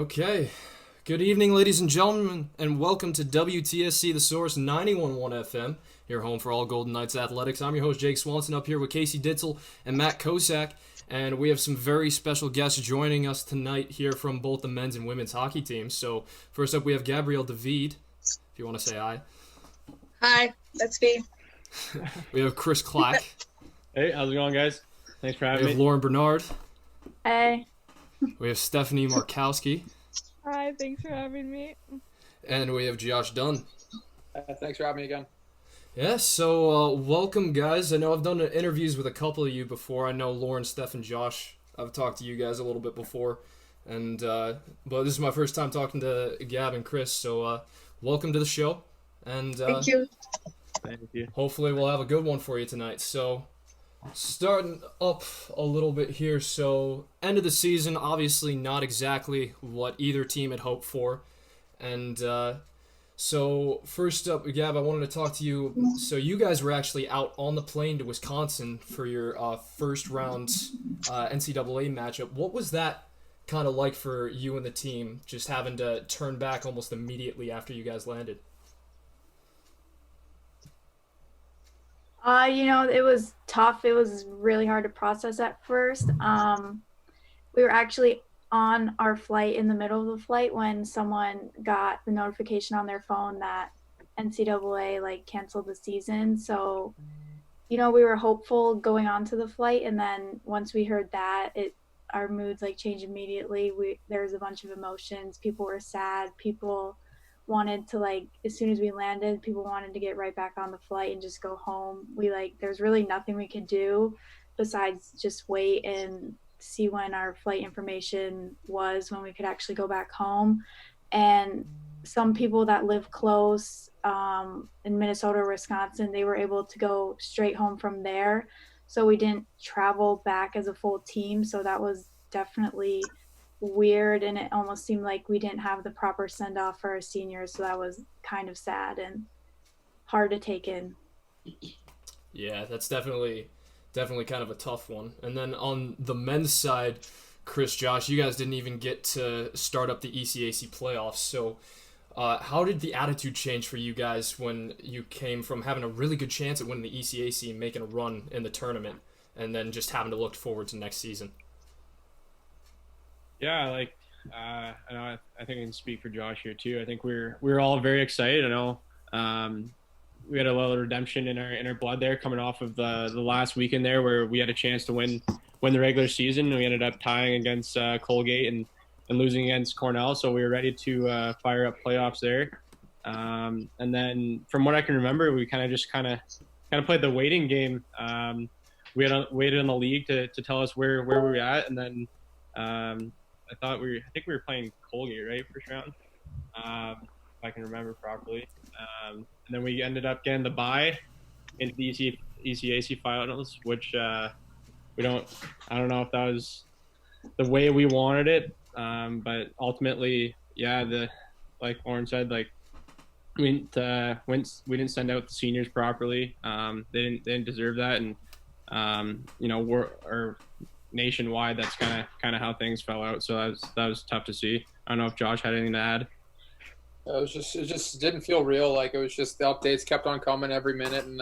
Okay. Good evening, ladies and gentlemen, and welcome to WTSC The Source 91.1 FM, your home for all Golden Knights athletics. I'm your host, Jake Swanson, up here with Casey Ditzel and Matt Kosak, and we have some very special guests joining us tonight here from both the men's and women's hockey teams. So, first up, we have Gabrielle David, if you want to say hi. Hi, that's me. We have Chris Clack. Hey, how's it going, guys? Thanks for having We me. have Lauren Bernard. Hey. We have Stephanie Markowski. Hi, thanks for having me. And we have Josh Dunn. Thanks for having me again. Yeah, so welcome, guys. I know I've done interviews with a couple of you before. I know Lauren, Steph, and Josh. I've talked to you guys a little bit before, and but this is my first time talking to Gab and Chris. So welcome to the show, and Thank you. Thank you. hopefully we'll have a good one for you tonight. So starting up a little bit here. So end of the season, obviously not exactly what either team had hoped for, and so first up, Gab, I wanted to talk to you. So you guys were actually out on the plane to Wisconsin for your first round NCAA matchup. What was that kind of like for you and the team, just having to turn back almost immediately after you guys landed? It was tough. It was really hard to process at first. We were actually on our flight in the middle of the flight when someone got the notification on their phone that NCAA canceled the season. So, we were hopeful going on to the flight, and then once we heard that, our moods changed immediately. There was a bunch of emotions. People were sad. People wanted to as soon as we landed, people wanted to get right back on the flight and just go home. There's really nothing we could do besides just wait and see when our flight information was, when we could actually go back home. And some people that live close in Minnesota or Wisconsin, they were able to go straight home from there. So we didn't travel back as a full team. So that was definitely weird, and it almost seemed like we didn't have the proper send-off for our seniors. So that was kind of sad and hard to take in. Yeah, that's definitely kind of a tough one. And then on the men's side, Chris, Josh, you guys didn't even get to start up the ECAC playoffs. So how did the attitude change for you guys when you came from having a really good chance at winning the ECAC and making a run in the tournament, and then just having to look forward to next season? Yeah, I know. I think I can speak for Josh here too. I think we're all very excited. I know we had a little redemption in our blood there, coming off of the last weekend there, where we had a chance to win the regular season. We ended up tying against Colgate and losing against Cornell, so we were ready to fire up playoffs there. And then from what I can remember, we kind of played the waiting game. We had waited on the league to tell us where we were at, and then I think we were playing Colgate, right, first round, if I can remember properly. And then we ended up getting the bye into the ECAC finals, which I don't know if that was the way we wanted it, but ultimately, yeah, like Lauren said, we didn't send out the seniors properly. They didn't deserve that, and we're nationwide, that's kind of how things fell out. So that was tough to see. I don't know if Josh had anything to add. It just didn't feel real. It was just the updates kept on coming every minute, and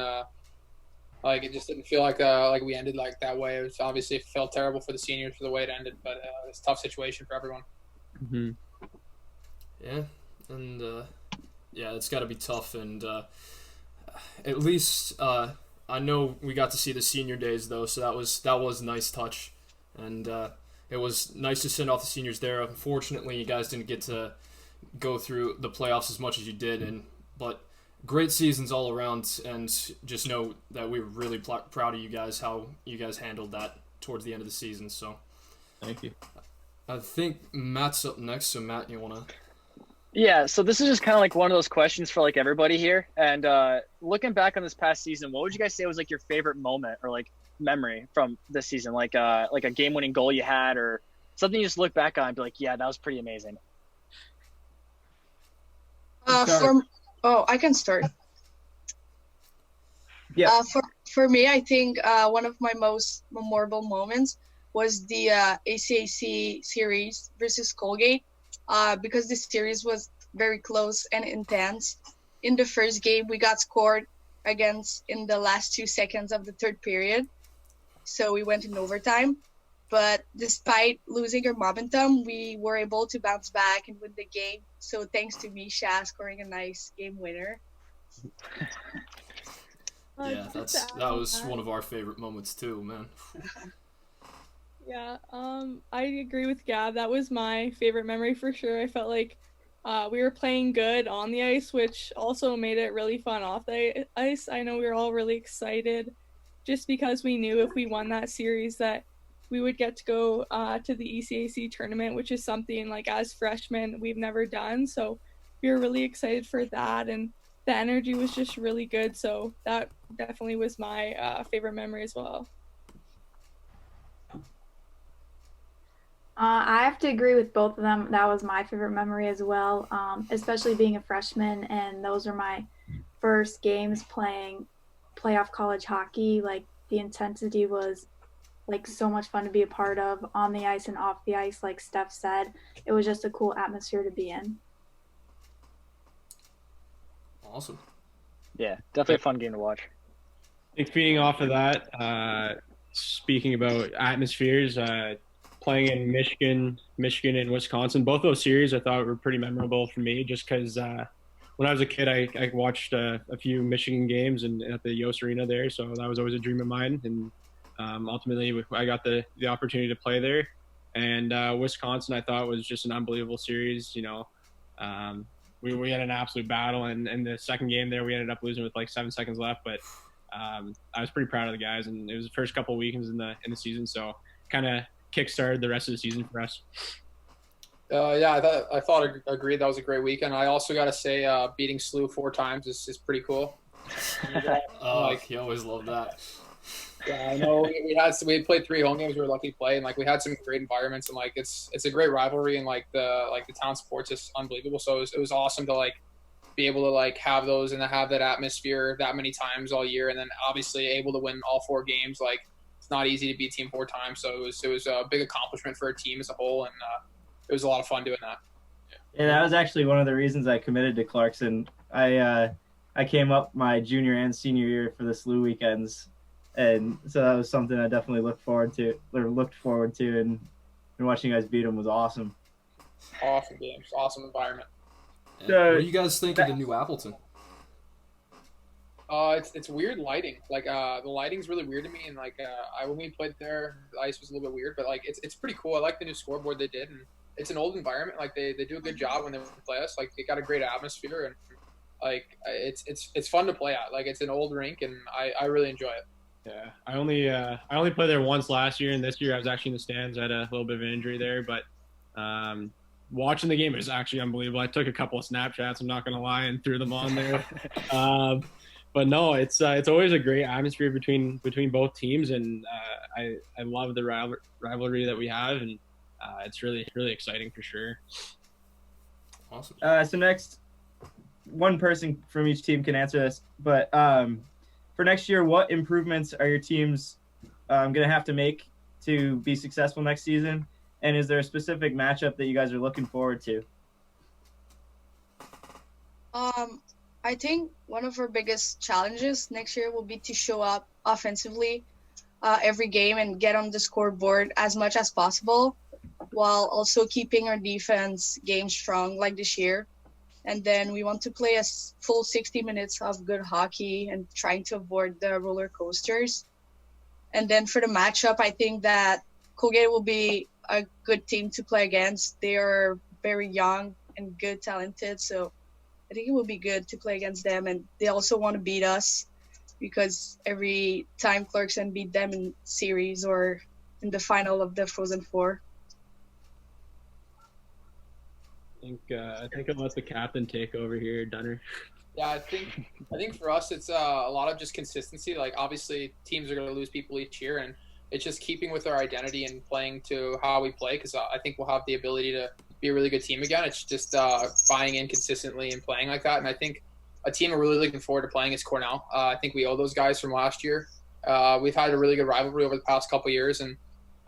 it just didn't feel like we ended that way. It was obviously, it felt terrible for the seniors for the way it ended, but it's a tough situation for everyone. Mm-hmm. Yeah, and yeah, it's got to be tough. And at least I know we got to see the senior days though, so that was a nice touch, and it was nice to send off the seniors there. Unfortunately, you guys didn't get to go through the playoffs as much as you did, but great seasons all around, and just know that we were really proud of you guys, how you guys handled that towards the end of the season. So Thank you. I think Matt's up next. So Matt, you want to? Yeah, so this is just kind of one of those questions for everybody here. And looking back on this past season, what would you guys say was your favorite moment or memory from this season? Like a game-winning goal you had, or something you just look back on and be yeah, that was pretty amazing. I can start. Yeah. For me, I think one of my most memorable moments was the ACAC series versus Colgate. because this series was very close and intense. In the first game, we got scored against in the last 2 seconds of the third period, so we went in overtime. But despite losing our momentum, we were able to bounce back and win the game. So thanks to Misha scoring a nice game winner. Yeah, that was one of our favorite moments too, man. Yeah, I agree with Gab. That was my favorite memory for sure. I felt like we were playing good on the ice, which also made it really fun off the ice. I know we were all really excited just because we knew if we won that series that we would get to go to the ECAC tournament, which is something like as freshmen we've never done. So we were really excited for that, and the energy was just really good. So that definitely was my favorite memory as well. I have to agree with both of them. That was my favorite memory as well, especially being a freshman, and those were my first games playing playoff college hockey. Like, the intensity was like so much fun to be a part of on the ice and off the ice. Like Steph said, it was just a cool atmosphere to be in. Awesome. Yeah, definitely a fun game to watch. I think feeding off of that, speaking about atmospheres, playing in Michigan and Wisconsin, both those series I thought were pretty memorable for me just because when I was a kid, I watched a few Michigan games and at the Yost Arena there, so that was always a dream of mine. And ultimately, I got the opportunity to play there. And Wisconsin, I thought, was just an unbelievable series. You know, we had an absolute battle, and the second game there, we ended up losing with like 7 seconds left. But I was pretty proud of the guys, and it was the first couple of weekends in the season, so kind of kickstarted the rest of the season for us. Yeah, I thought agreed that was a great weekend. I also got to say, beating SLU 4 times is pretty cool. You always love that. Yeah, I know we played 3 home games. We were lucky to play, and like we had some great environments, and like it's a great rivalry, and like the town sports is unbelievable. So it was awesome to like be able to like have those and to have that atmosphere that many times all year, and then obviously able to win all 4 games. Like, it's not easy to beat team 4 times, so it was a big accomplishment for a team as a whole, and it was a lot of fun doing that. Yeah, that was actually one of the reasons I committed to Clarkson. I came up my junior and senior year for the SLU weekends, and so that was something I definitely looked forward to, and watching you guys beat them was awesome. Awesome games, awesome environment. What do you guys think of the new Appleton? It's weird lighting. Like the lighting's really weird to me, and like when we played there, the ice was a little bit weird, but like it's pretty cool. I like the new scoreboard they did, and it's an old environment. Like they do a good job when they play us. Like they got a great atmosphere, and like it's fun to play at. Like it's an old rink, and I really enjoy it. Yeah, I only played there once last year, and this year I was actually in the stands. I had a little bit of an injury there, but watching the game was actually unbelievable. I took a couple of Snapchats, I'm not gonna lie, and threw them on there. But no, it's always a great atmosphere between both teams, and I love the rivalry that we have, and it's really exciting for sure. Awesome. So next, one person from each team can answer this, but for next year, what improvements are your teams going to have to make to be successful next season? And is there a specific matchup that you guys are looking forward to? I think one of our biggest challenges next year will be to show up offensively every game and get on the scoreboard as much as possible, while also keeping our defense game strong like this year. And then we want to play a full 60 minutes of good hockey and trying to avoid the roller coasters. And then for the matchup, I think that Colgate will be a good team to play against. They are very young and good, talented. So I think it will be good to play against them. And they also want to beat us, because every time Clarkson beat them in series or in the final of the Frozen Four. I think I'll let the captain take over here, Dunner. Yeah, I think for us it's a lot of just consistency. Like obviously teams are going to lose people each year, and it's just keeping with our identity and playing to how we play, because I think we'll have the ability to be a really good team again. It's just buying in consistently and playing like that. And I think a team we're really looking forward to playing is Cornell. I think we owe those guys from last year. We've had a really good rivalry over the past couple of years, and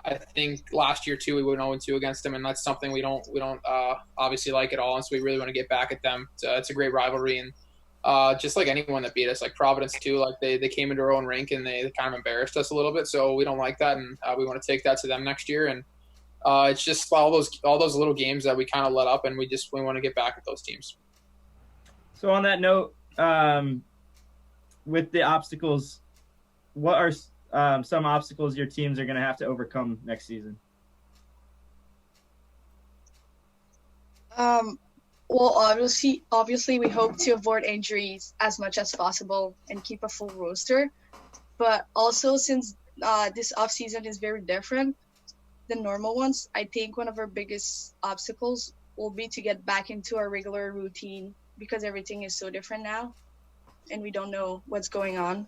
I think last year too we went 0-2 against them, and that's something we don't obviously like at all. And so we really want to get back at them. It's a great rivalry, and just like anyone that beat us, like Providence too, like they came into our own rink and they kind of embarrassed us a little bit. So we don't like that, and we want to take that to them next year. And it's just all those little games that we kind of let up, and we want to get back at those teams. So on that note, with the obstacles, what are some obstacles your teams are going to have to overcome next season? Well, obviously, we hope to avoid injuries as much as possible and keep a full roster. But also, since this off season is very different than normal ones, I think one of our biggest obstacles will be to get back into our regular routine because everything is so different now, and we don't know what's going on.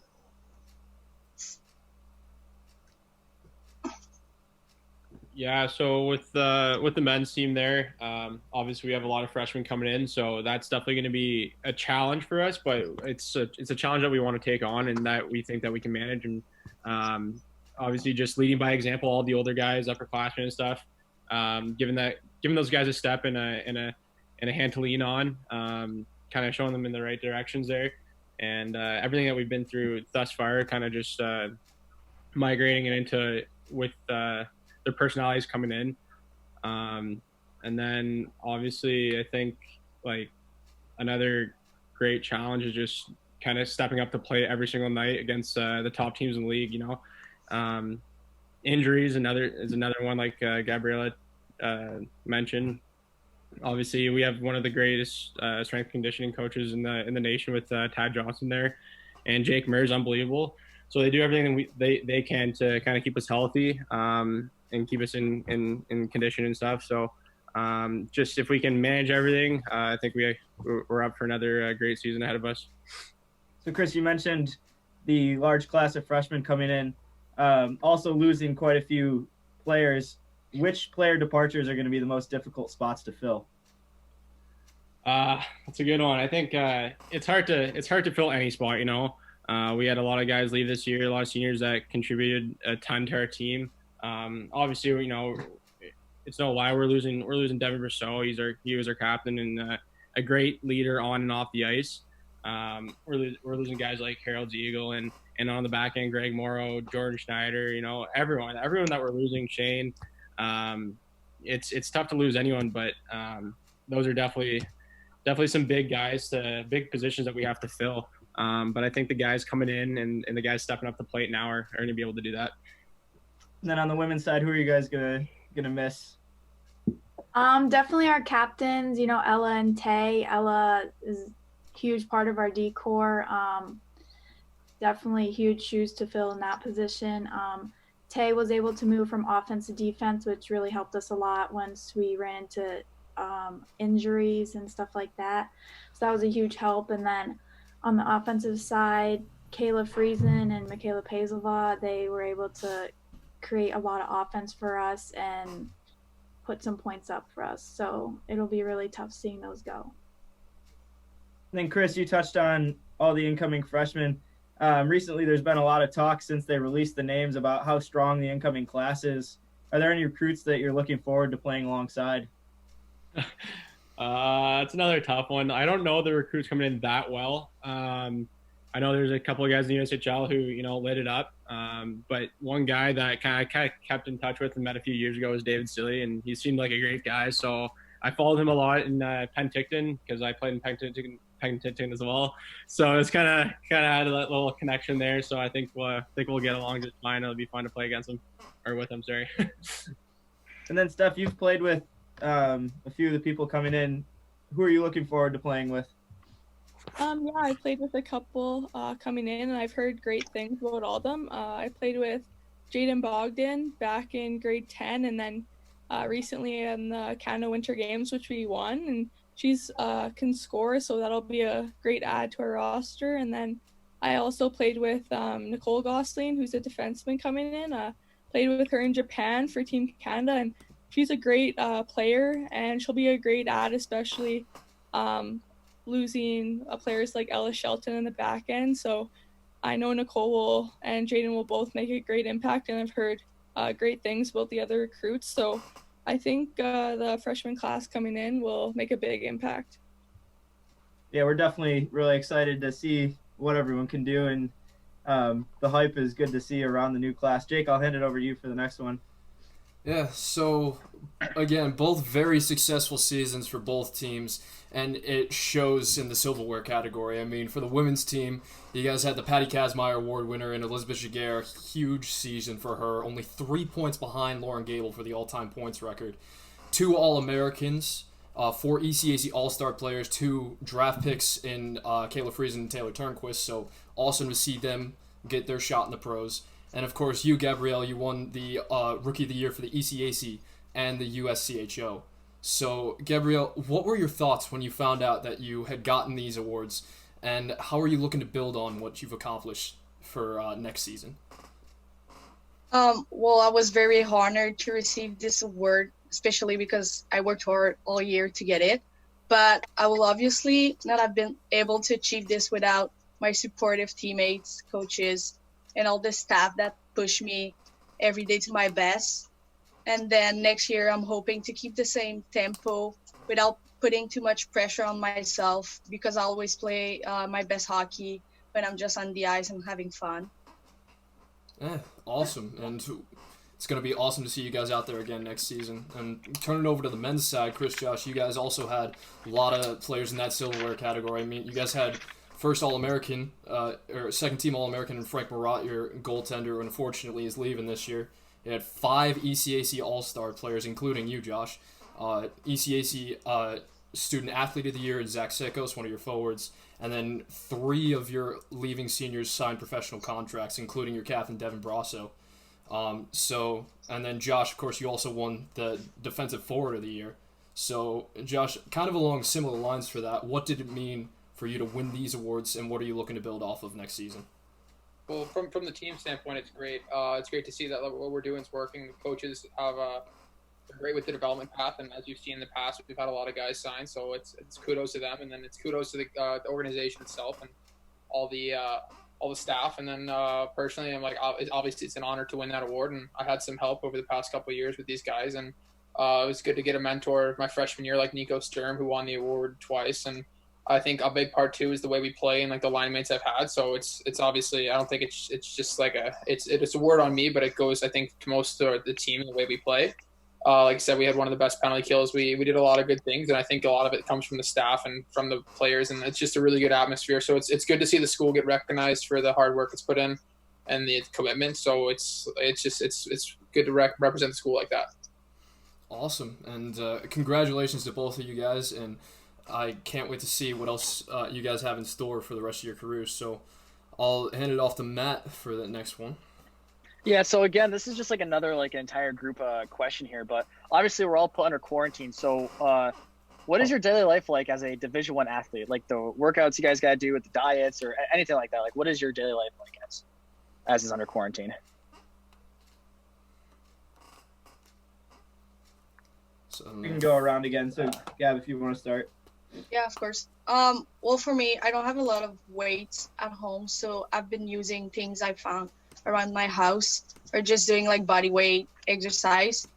Yeah, so with the men's team there, obviously we have a lot of freshmen coming in, so that's definitely going to be a challenge for us. But it's a challenge that we want to take on, and that we think that we can manage. And obviously, just leading by example, all the older guys, upperclassmen and stuff, giving those guys a step and a hand to lean on, kind of showing them in the right directions there, and everything that we've been through thus far, kind of just migrating it into with their personalities coming in. And then obviously I think like another great challenge is just kind of stepping up to play every single night against the top teams in the league, Injuries is another one, like Gabriella mentioned. Obviously we have one of the greatest strength conditioning coaches in the nation with Tad Johnson there, and Jake Murray's unbelievable. So they do everything they can to kind of keep us healthy and keep us in condition and stuff. So just if we can manage everything, I think we're up for another great season ahead of us. So Chris, you mentioned the large class of freshmen coming in, also losing quite a few players. Which player departures are going to be the most difficult spots to fill? That's a good one. I think it's hard to fill any spot. We had a lot of guys leave this year, a lot of seniors that contributed a ton to our team. Obviously, it's no lie we're losing Devin Brousseau. He was our captain and a great leader on and off the ice. We're losing guys like Harold Ziegel and on the back end, Greg Morrow, Jordan Schneider. Everyone that we're losing, Shane. It's tough to lose anyone, but those are definitely some big guys, big positions that we have to fill. But I think the guys coming in and the guys stepping up the plate now are going to be able to do that. And then on the women's side, who are you guys gonna miss? Definitely our captains, Ella and Tay. Ella is a huge part of our D-core. Definitely huge shoes to fill in that position. Tay was able to move from offense to defense, which really helped us a lot once we ran into injuries and stuff like that. So that was a huge help. And then on the offensive side, Kayla Friesen and Michaela Pazelva, they were able to create a lot of offense for us and put some points up for us. So it'll be really tough seeing those go. And then Chris, you touched on all the incoming freshmen. Recently, there's been a lot of talk since they released the names about how strong the incoming class is. Are there any recruits that you're looking forward to playing alongside? It's another tough one. I don't know the recruits coming in that well. I know there's a couple of guys in the USHL who, lit it up. But one guy that I kind of kept in touch with and met a few years ago was David Silly, and he seemed like a great guy. So I followed him a lot in Penticton because I played in Penticton as well. So it's kind of had a little connection there. So I think we'll get along just fine. It'll be fun to play against him or with him. Sorry. And then Steph, you've played with a few of the people coming in. Who are you looking forward to playing with? Yeah, I played with a couple coming in, and I've heard great things about all of them. I played with Jaden Bogdan back in grade 10, and then recently in the Canada Winter Games, which we won, and she's can score, so that'll be a great add to our roster. And then I also played with Nicole Gosling, who's a defenseman coming in. Played with her in Japan for Team Canada, and she's a great player, and she'll be a great add, especially losing players like Ella Shelton in the back end. So I know Nicole and Jaden will both make a great impact, and I've heard great things about the other recruits. So I think the freshman class coming in will make a big impact. Yeah, we're definitely really excited to see what everyone can do, and the hype is good to see around the new class. Jake, I'll hand it over to you for the next one. Yeah, so again, both very successful seasons for both teams, and it shows in the silverware category. I mean, for the women's team, you guys had the Patty Kazmaier Award winner and Elizabeth Jaguar, huge season for her, only 3 points behind Lauren Gable for the all-time points record. 2 All-Americans, 4 ECAC All-Star players, 2 draft picks in Kayla Friesen and Taylor Turnquist, so awesome to see them get their shot in the pros. And of course, you, Gabrielle, you won the Rookie of the Year for the ECAC and the USCHO. So, Gabrielle, what were your thoughts when you found out that you had gotten these awards, and how are you looking to build on what you've accomplished for next season? Well, I was very honored to receive this award, especially because I worked hard all year to get it. But I will obviously not have been able to achieve this without my supportive teammates, coaches, and all the staff that push me every day to my best. And then next year, I'm hoping to keep the same tempo without putting too much pressure on myself, because I always play my best hockey when I'm just on the ice and having fun. Yeah, awesome. And it's going to be awesome to see you guys out there again next season. And turn it over to the men's side, Chris, Josh, you guys also had a lot of players in that silverware category. I mean, you guys had first All-American, or second-team All-American in Frank Marat, your goaltender, who unfortunately is leaving this year. You had 5 ECAC All-Star players, including you, Josh. ECAC Student Athlete of the Year, Zach Sikos, one of your forwards. And then 3 of your leaving seniors signed professional contracts, including your captain, Devin Brasso. And then Josh, of course, you also won the Defensive Forward of the Year. So, Josh, kind of along similar lines for that, what did it mean for you to win these awards, and what are you looking to build off of next season? Well, from the team standpoint, it's great. It's great to see that what we're doing is working. The coaches have are great with the development path, and as you've seen in the past, we've had a lot of guys sign. So it's kudos to them, and then it's kudos to the organization itself and all the staff. And then personally, I'm like, obviously it's an honor to win that award, and I had some help over the past couple of years with these guys, and it was good to get a mentor my freshman year like Nico Sturm, who won the award twice. And I think a big part too is the way we play and like the line mates I've had. So it's obviously, I don't think it's just like it's a word on me, but it goes, I think, to most of the team and the way we play. Like I said, we had one of the best penalty kills. We did a lot of good things, and I think a lot of it comes from the staff and from the players, and it's just a really good atmosphere. So it's good to see the school get recognized for the hard work it's put in and the commitment. So it's good to represent the school like that. Awesome, and congratulations to both of you guys, and I can't wait to see what else you guys have in store for the rest of your careers. So I'll hand it off to Matt for the next one. Yeah, so again, this is just like another like entire group question here, but obviously we're all put under quarantine. So what is your daily life like as a Division I athlete? Like the workouts you guys got to do with the diets or anything like that? Like what is your daily life like as is under quarantine? So, we can go around again. So Gab, if you want to start. Yeah, of course. Well, for me, I don't have a lot of weights at home, so I've been using things I found around my house or just doing like body weight exercise.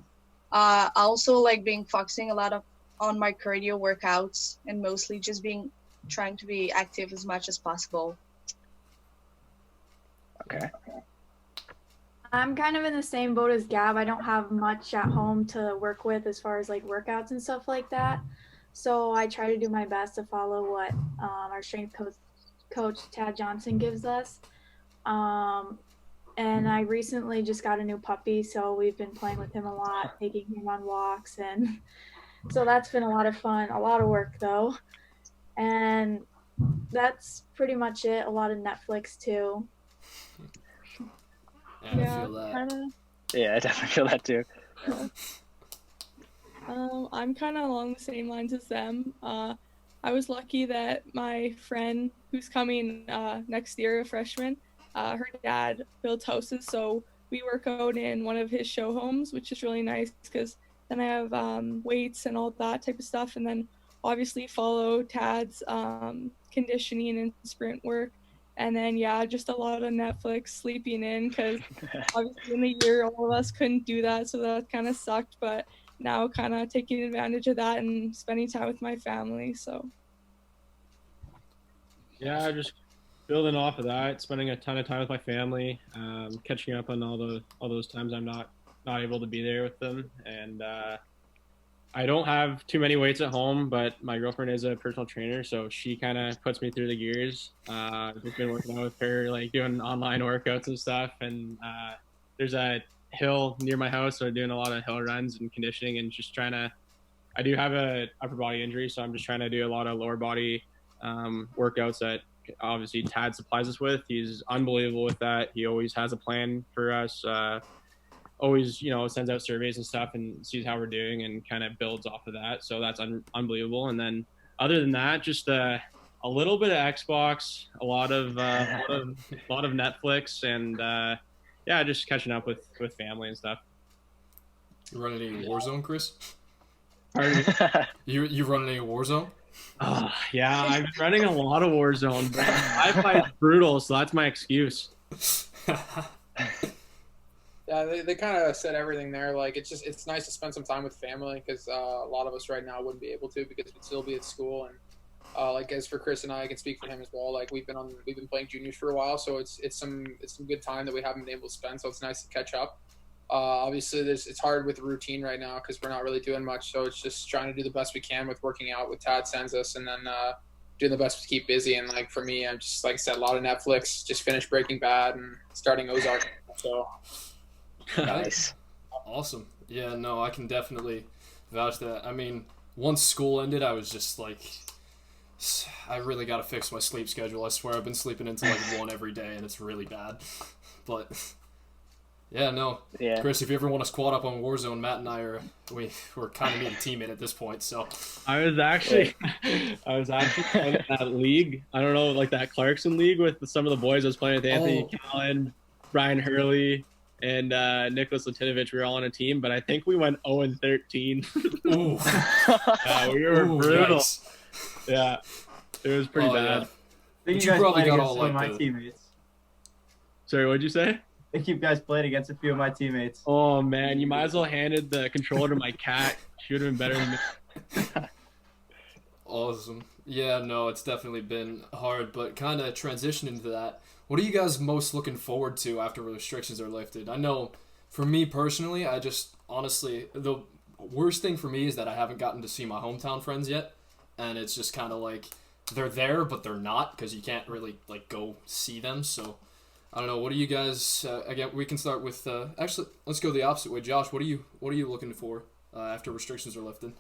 I also like focusing a lot on my cardio workouts and mostly just trying to be active as much as possible. Okay. I'm kind of in the same boat as Gab. I don't have much at home to work with as far as like workouts and stuff like that. So I try to do my best to follow what our strength coach Tad Johnson gives us. And I recently just got a new puppy, so we've been playing with him a lot, taking him on walks, and so that's been a lot of fun. A lot of work though, and that's pretty much it. A lot of Netflix too. Yeah, I feel that. Yeah, I definitely feel that too. I'm kind of along the same lines as them. I was lucky that my friend who's coming next year, a freshman, her dad builds houses, so we work out in one of his show homes, which is really nice because then I have weights and all that type of stuff, and then obviously follow Tad's conditioning and sprint work. And then, yeah, just a lot of Netflix, sleeping in, because obviously in the year all of us couldn't do that, so that kind of sucked. But now kind of taking advantage of that and spending time with my family. So Yeah, just building off of that, spending a ton of time with my family, catching up on all those times I'm not able to be there with them, and I don't have too many weights at home, but my girlfriend is a personal trainer, so she kind of puts me through the gears. I've just been working out with her, like doing online workouts and stuff, and there's a hill near my house, so I'm doing a lot of hill runs and conditioning, and just trying to. I do have a upper body injury, so I'm just trying to do a lot of lower body workouts that obviously Tad supplies us with. He's unbelievable with that. He always has a plan for us. Always, sends out surveys and stuff and sees how we're doing and kind of builds off of that. So that's unbelievable. And then other than that, just a little bit of Xbox, a lot of Netflix, and just catching up with family and stuff. You running any Warzone, Chris? Pardon me? You running any Warzone? Yeah, I've been running a lot of Warzone, but I find it brutal, so that's my excuse. Yeah, they kind of said everything there. Like, it's nice to spend some time with family, because a lot of us right now wouldn't be able to, because we'd still be at school. And like, as for Chris and I can speak for him as well. Like, we've been playing juniors for a while, so it's some good time that we haven't been able to spend. So it's nice to catch up. Obviously, it's hard with routine right now because we're not really doing much. So it's just trying to do the best we can with working out what Tad sends us, and then doing the best to keep busy. And like for me, I'm just, like I said, a lot of Netflix. Just finished Breaking Bad and starting Ozark. So. Nice. Awesome. Yeah, no, I can definitely vouch that. I mean, once school ended, I was just like, I really got to fix my sleep schedule. I swear I've been sleeping until like 1 every day, and it's really bad. But yeah, no. Yeah. Chris, if you ever want to squad up on Warzone, Matt and I we're kind of need a teammate at this point. So I was actually in that league. I don't know, like that Clarkson league with some of the boys I was playing with, Anthony Callan, Brian Hurley, and Nicholas Latinovich. We were all on a team, but I think we went 0-13. Ooh. Yeah, we were brutal. Nice. Yeah, it was pretty bad. Yeah. I think But you guys probably played got against all, some of like, my the- teammates. Sorry, what'd you say? I think you guys played against a few of my teammates. Oh man, you might as well handed the controller to my cat. She would have been better than me. Awesome. Yeah, no, it's definitely been hard, but kind of transitioning into that. What are you guys most looking forward to after restrictions are lifted? I know, for me personally, honestly, the worst thing for me is that I haven't gotten to see my hometown friends yet, and it's just kind of like they're there, but they're not, because you can't really like go see them. So I don't know. What do you guys? Again, we can start with. Actually, let's go the opposite way. Josh, what are you looking for after restrictions are lifted?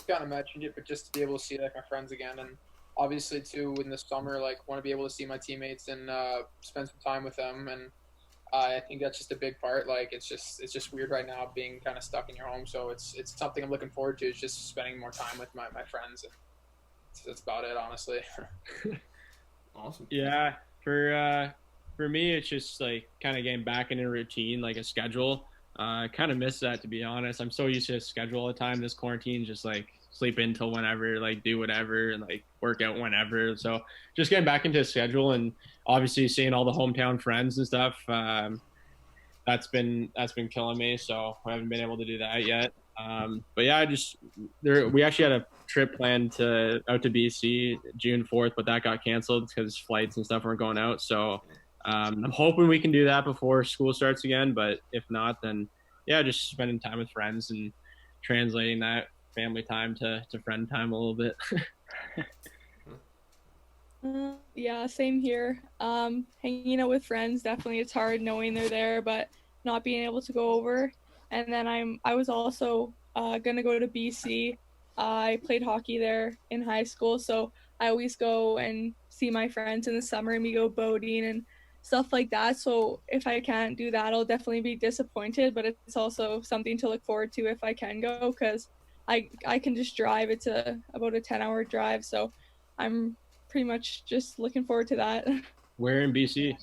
Kind of mentioned it, but just to be able to see like my friends again, and obviously too in the summer, like want to be able to see my teammates and spend some time with them. And I think that's just a big part. Like it's just weird right now being kind of stuck in your home. So it's something I'm looking forward to. Is just spending more time with my friends. And that's about it, honestly. Awesome. Yeah, for me, it's just like kind of getting back into a routine, like a schedule. I kind of miss that, to be honest. I'm so used to a schedule all the time. This quarantine, just like sleep in till whenever, like do whatever, and like work out whenever. So just getting back into a schedule, and obviously seeing all the hometown friends and stuff. That's been killing me. So I haven't been able to do that yet. But yeah, we actually had a trip planned out to BC June 4th, but that got canceled because flights and stuff weren't going out. So I'm hoping we can do that before school starts again, but if not, then yeah, just spending time with friends and translating that family time to friend time a little bit. Yeah, same here. Hanging out with friends, definitely it's hard knowing they're there, but not being able to go over. And then I was also gonna go to BC. I played hockey there in high school, so I always go and see my friends in the summer, and we go boating and stuff like that. So if I can't do that, I'll definitely be disappointed, but it's also something to look forward to if I can go, because I can just drive. It's about a 10-hour drive, so I'm pretty much just looking forward to that. Where in BC?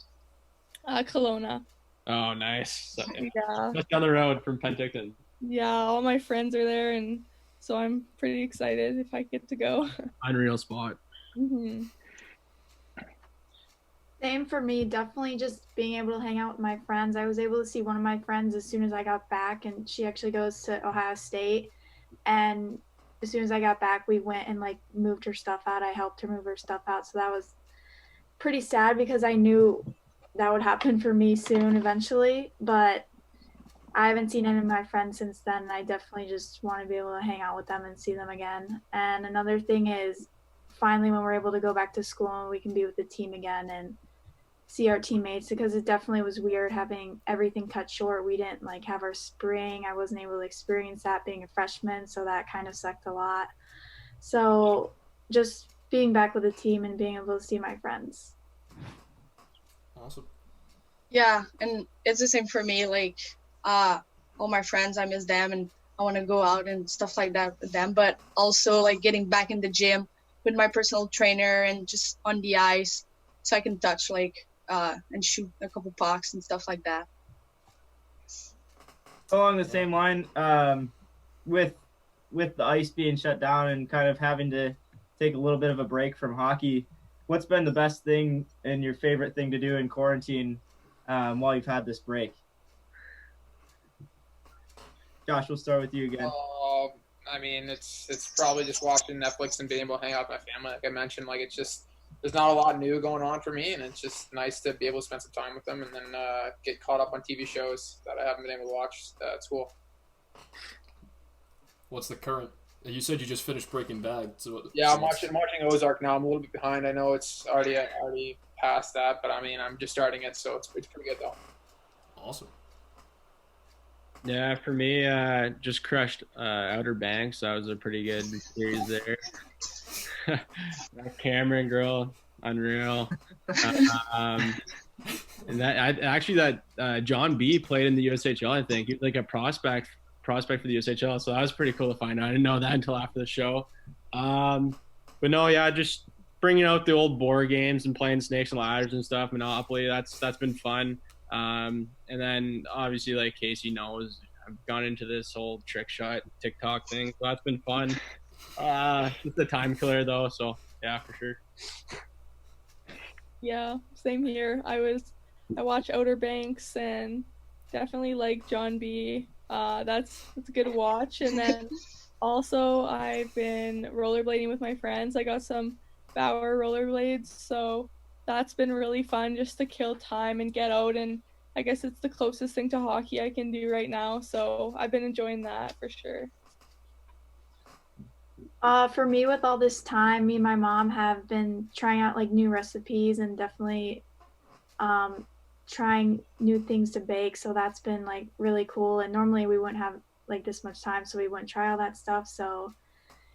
Kelowna. Oh, nice. Yeah. Just down the road from Penticton. Yeah, all my friends are there, and so I'm pretty excited if I get to go. Unreal spot. Mm-hmm. Same for me. Definitely just being able to hang out with my friends. I was able to see one of my friends as soon as I got back, and she actually goes to Ohio State. And as soon as I got back, we went and like moved her stuff out. I helped her move her stuff out. So that was pretty sad because I knew that would happen for me soon eventually. But I haven't seen any of my friends since then. I definitely just want to be able to hang out with them and see them again. And another thing is finally when we're able to go back to school and we can be with the team again and see our teammates, because it definitely was weird having everything cut short. We didn't like have our spring. I wasn't able to experience that being a freshman, so that kind of sucked a lot. So just being back with the team and being able to see my friends. Awesome. Yeah, and it's the same for me. Like, all my friends, I miss them, and I want to go out and stuff like that with them. But also, like, getting back in the gym with my personal trainer and just on the ice, so I can touch and shoot a couple pucks and stuff like that. Along the same line, with the ice being shut down and kind of having to take a little bit of a break from hockey, what's been the best thing and your favorite thing to do in quarantine while you've had this break? Josh, we'll start with you again. I mean, it's probably just watching Netflix and being able to hang out with my family. Like I mentioned, like it's just there's not a lot new going on for me, and it's just nice to be able to spend some time with them and then get caught up on TV shows that I haven't been able to watch at school. What's the current? You said you just finished Breaking Bad. So yeah, I'm watching Ozark now. I'm a little bit behind. I know it's already past that, but I mean, I'm just starting it, so it's pretty good though. Awesome. Yeah, for me, just crushed Outer Banks. That was a pretty good series there. That Cameron girl, unreal. And that John B played in the USHL. I think he was like a prospect for the USHL. So that was pretty cool to find out. I didn't know that until after the show. But no, yeah, just bringing out the old board games and playing Snakes and Ladders and stuff. Monopoly, that's been fun. And then obviously, like Casey knows, I've gone into this whole trick shot TikTok thing, so that's been fun. Just a time killer though, so yeah, for sure. Yeah, same here. I watch Outer Banks and definitely like John B. That's a good watch. And then also I've been rollerblading with my friends. I got some Bauer rollerblades, so that's been really fun just to kill time and get out, and I guess it's the closest thing to hockey I can do right now, so I've been enjoying that for sure. For me, with all this time, me and my mom have been trying out like new recipes and definitely trying new things to bake, so that's been like really cool. And normally we wouldn't have like this much time, so we wouldn't try all that stuff, so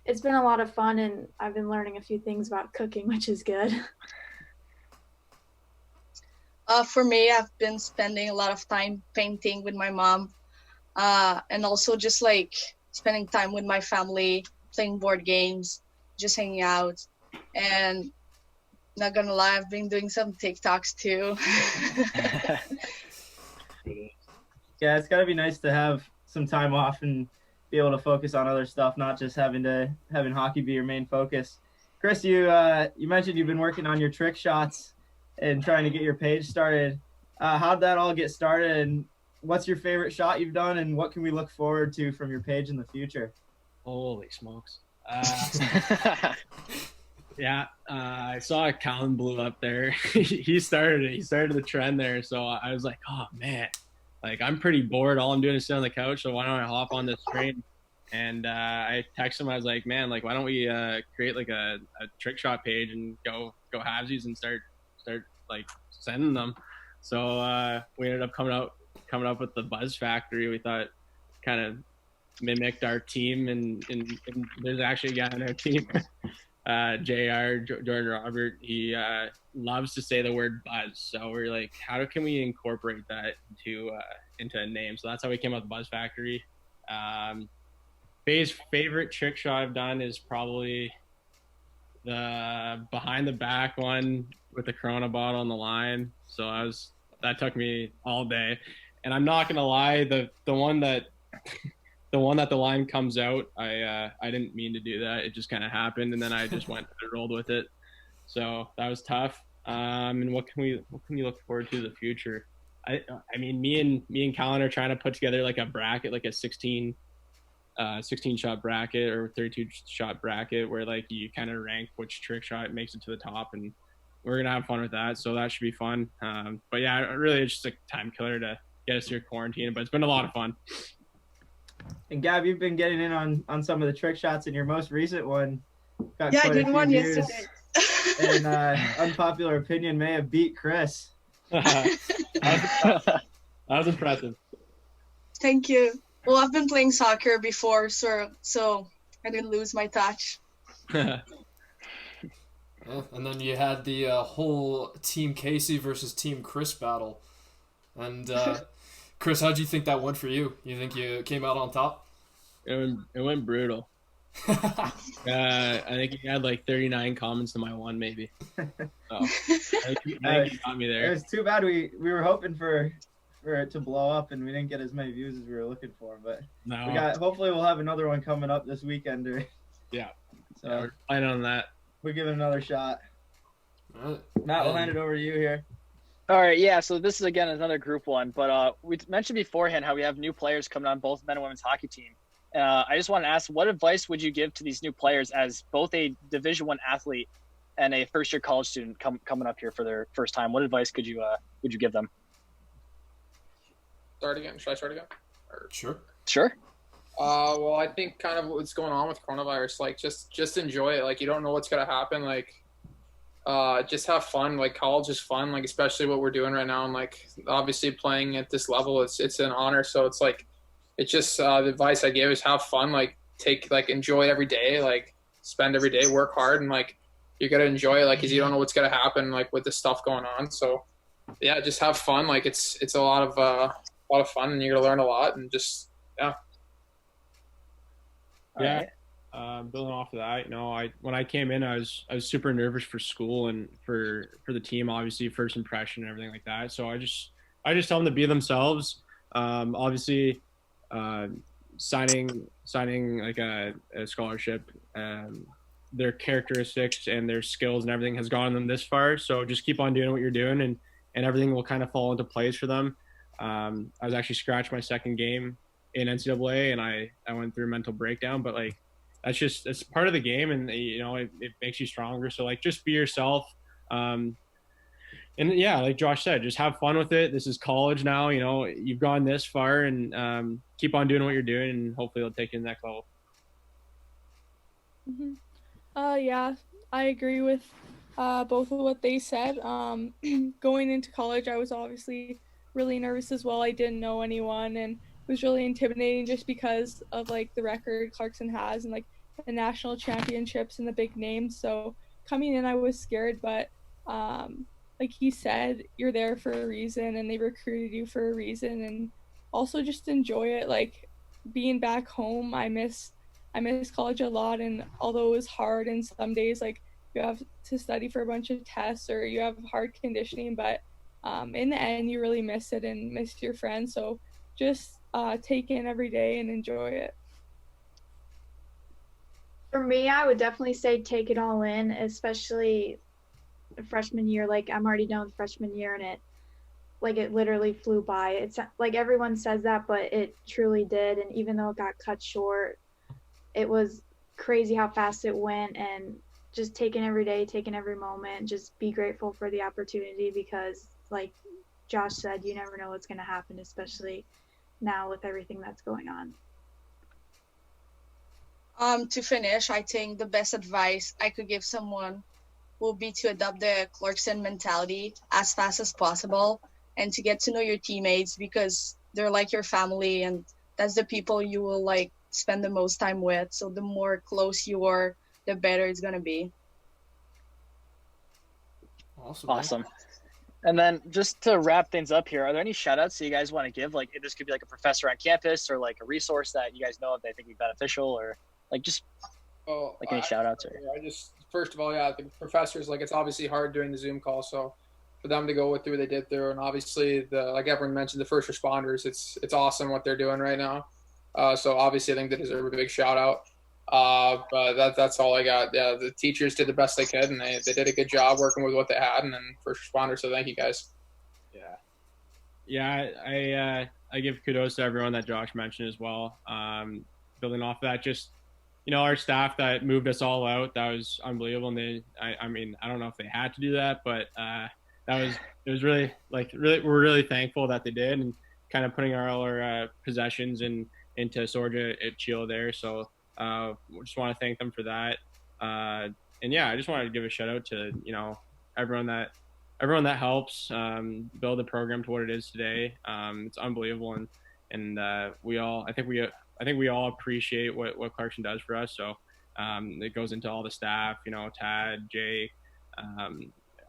it's been a lot of fun, and I've been learning a few things about cooking, which is good. For me, I've been spending a lot of time painting with my mom, and also just like spending time with my family, playing board games, just hanging out. And not gonna lie, I've been doing some TikToks too. Yeah, it's gotta be nice to have some time off and be able to focus on other stuff, not just having hockey be your main focus. Chris, you mentioned you've been working on your trick shots and trying to get your page started. How'd that all get started, and what's your favorite shot you've done, and what can we look forward to from your page in the future? Holy smokes. Yeah, I saw Colin blew up there. He started it. He started the trend there. So I was like, oh, man, like I'm pretty bored. All I'm doing is sit on the couch. So why don't I hop on this train? And I texted him. I was like, man, like, why don't we create like a trick shot page and go halvesies and start like sending them. So we ended up coming up with the Buzz Factory. We thought kind of mimicked our team, and there's actually a guy on our team, JR, Jordan Robert. He loves to say the word buzz. So we're like, how can we incorporate that into a name? So that's how we came up with Buzz Factory. Faye's favorite trick shot I've done is probably the behind the back one with the Corona bottle on the line. So that took me all day, and I'm not gonna lie, the one that the line comes out, I didn't mean to do that. It just kind of happened, and then I just rolled with it. So that was tough. And what can we look forward to in the future? I mean, me and Colin are trying to put together like a bracket, like a 16 shot bracket or 32 shot bracket where like you kind of rank which trick shot makes it to the top, and we're gonna have fun with that. So that should be fun. But yeah, really it's just a time killer to get us through quarantine, but it's been a lot of fun. And Gab, you've been getting in on some of the trick shots in your most recent one. Got Yeah, I quite a did few one views, yesterday. And unpopular opinion may have beat Chris. That was impressive. Thank you. Well, I've been playing soccer before, so I didn't lose my touch. Yeah, and then you had the whole Team Casey versus Team Chris battle. And Chris, how'd you think that went for you? You think you came out on top? It went brutal. I think he had like 39 comments to my one, maybe. So, I think he got me It there. was too bad we were hoping for it to blow up and we didn't get as many views as we were looking for, but No, hopefully we'll have another one coming up this weekend. yeah, So we're planning on that. we'll give it another shot. Matt, we'll hand it over to you here. All right, yeah. So this is again another group one, but we mentioned beforehand how we have new players coming on both men and women's hockey team. I just want to ask, what advice would you give to these new players as both a Division I athlete and a first-year college student coming up here for their first time? What advice would you give them? Start again. Should I start again? Sure. Sure. Well, I think kind of what's going on with coronavirus, like just enjoy it. Like you don't know what's gonna happen. Like just have fun. Like college is fun. Like especially what we're doing right now, and like obviously playing at this level, it's an honor. So it's like it's just the advice I give is have fun. Like enjoy every day. Like spend every day, work hard, and like you gotta enjoy it. Like because you don't know what's gonna happen. Like with the stuff going on. So yeah, just have fun. Like it's a lot of fun, and you're gonna learn a lot, and just yeah. Yeah. Building off of that, when I came in, I was super nervous for school and for the team, obviously first impression and everything like that. So I just tell them to be themselves. Obviously, signing like a scholarship, their characteristics and their skills and everything has gotten them this far. So just keep on doing what you're doing, and everything will kind of fall into place for them. I was actually scratched my second game in NCAA, and I went through a mental breakdown, but like that's part of the game, and it makes you stronger. So like just be yourself, and yeah, like Josh said, just have fun with it. This is college now. You've gone this far, and keep on doing what you're doing, and hopefully it'll take you to the next level. Mm-hmm. Yeah, I agree with both of what they said. Going into college, I was obviously really nervous as well. I didn't know anyone, and it was really intimidating just because of like the record Clarkson has and like the national championships and the big names. So coming in, I was scared, but like he said, you're there for a reason, and they recruited you for a reason, and also just enjoy it. Like being back home, I miss college a lot, and although it was hard and some days like you have to study for a bunch of tests or you have hard conditioning, but in the end you really miss it and miss your friends. So just take in every day and enjoy it. For me, I would definitely say take it all in, especially freshman year. Like I'm already done with freshman year, and it literally flew by. It's like everyone says that, but it truly did. And even though it got cut short, it was crazy how fast it went, and just taking every day, taking every moment, just be grateful for the opportunity, because like Josh said, you never know what's going to happen, especially now with everything that's going on. To finish, I think the best advice I could give someone will be to adopt the Clarkson mentality as fast as possible, and to get to know your teammates, because they're like your family, and that's the people you will like spend the most time with. So the more close you are, the better it's gonna be. Awesome. And then just to wrap things up here, are there any shout outs that you guys want to give? Like this could be like a professor on campus, or like a resource that you guys know of that think would be beneficial, or like just any shout outs? I just, first of all, yeah, the professors, like it's obviously hard during the Zoom call. So for them to go through what they did through, and obviously like everyone mentioned, the first responders, it's awesome what they're doing right now. So obviously I think they deserve a big shout out. But that's all I got. Yeah, the teachers did the best they could, and they did a good job working with what they had, and then first responders. So thank you guys. Yeah, I give kudos to everyone that Josh mentioned as well. Building off of that, just our staff that moved us all out, that was unbelievable. And I mean, I don't know if they had to do that, but it was really we're really thankful that they did, and kind of putting all our possessions into Sorja at Chile there. So we just want to thank them for that. And yeah, I just wanted to give a shout out to everyone that helps build the program to what it is today. It's unbelievable, and I think we all appreciate what Clarkson does for us. So it goes into all the staff, Tad, Jake,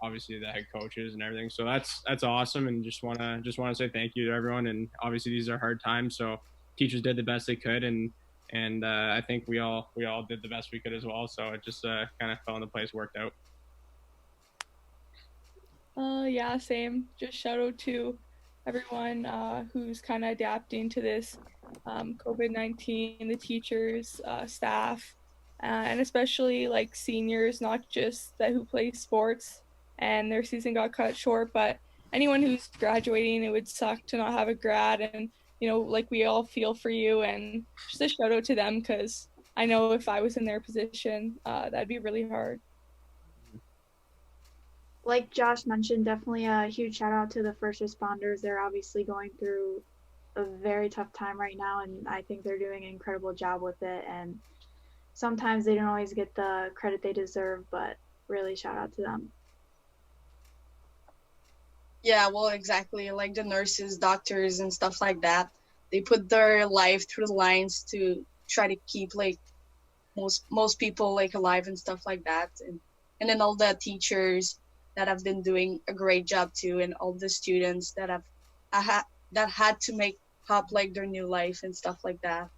obviously the head coaches and everything. So that's awesome, and just wanna say thank you to everyone. And obviously these are hard times, so teachers did the best they could, and I think we all did the best we could as well. So it just kind of fell into place, worked out. Yeah, same. Just shout out to everyone who's kind of adapting to this COVID-19, the teachers, staff, and especially like seniors, not just that who play sports and their season got cut short, but anyone who's graduating. It would suck to not have a grad, and like we all feel for you, and just a shout out to them, because I know if I was in their position, that'd be really hard. Like Josh mentioned, definitely a huge shout out to the first responders. They're obviously going through a very tough time right now, and I think they're doing an incredible job with it. And sometimes they don't always get the credit they deserve, but really shout out to them. Yeah, well, exactly. Like the nurses, doctors, and stuff like that. They put their life through the lines to try to keep like most people like alive and stuff like that. And then all the teachers that have been doing a great job too, and all the students that had to make up like their new life and stuff like that.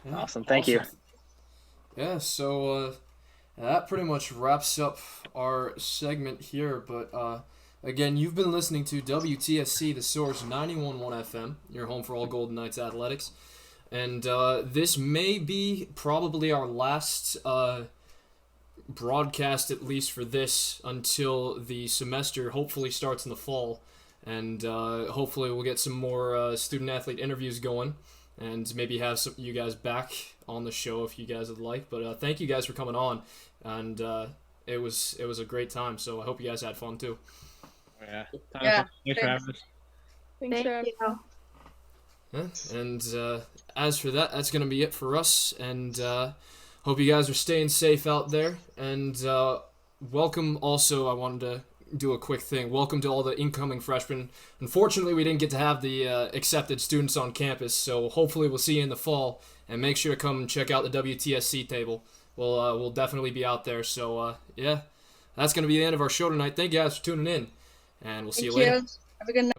Yeah, Awesome. Thank you. Yeah, so that pretty much wraps up our segment here. But again, you've been listening to WTSC, the Source 91.1 FM, your home for all Golden Knights athletics. And this may be probably our last broadcast, at least for this, until the semester hopefully starts in the fall. And hopefully we'll get some more student athlete interviews going, and maybe have you guys back on the show if you guys would like. But thank you guys for coming on, and it was a great time. So I hope you guys had fun too. Yeah. Thanks. Thanks for having us. Thanks, Trev. you. Yeah, and as for that, that's gonna be it for us. And hope you guys are staying safe out there. And welcome. Also, I wanted to do a quick thing. Welcome to all the incoming freshmen. Unfortunately, we didn't get to have the accepted students on campus, so hopefully we'll see you in the fall. And make sure to come and check out the WTSC table. We'll definitely be out there. So yeah, that's gonna be the end of our show tonight. Thank you guys for tuning in, and we'll see you later. Have a good night.